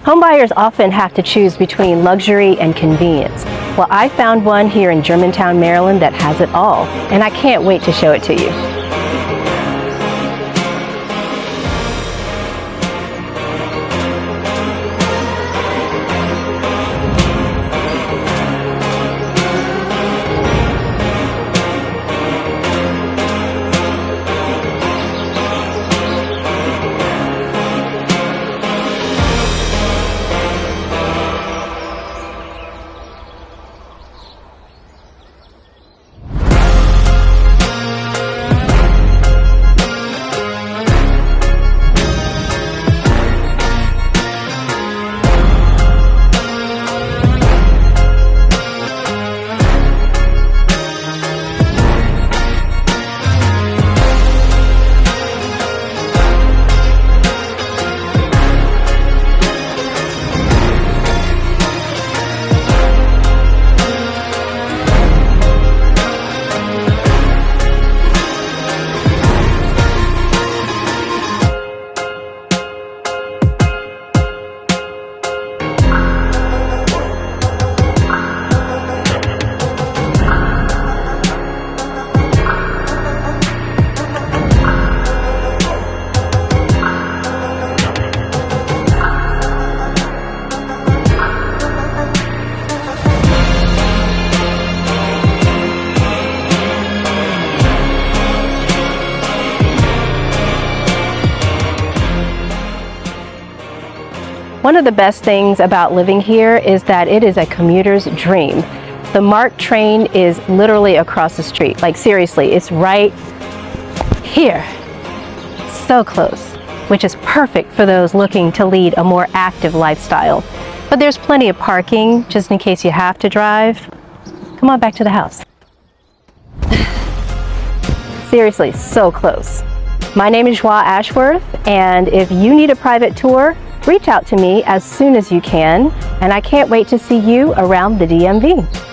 Homebuyers often have to choose between luxury and convenience. Well, I found one here in Germantown, Maryland that has it all, and I can't wait to show it to you. One of the best things about living here is that it is a commuter's dream. The MARC train is literally across the street. Like seriously, it's right here. So close, which is perfect for those looking to lead a more active lifestyle. But there's plenty of parking just in case you have to drive. Come on back to the house. Seriously, so close. My name is Joie Ashworth, and if you need a private tour, reach out to me as soon as you can, and I can't wait to see you around the DMV.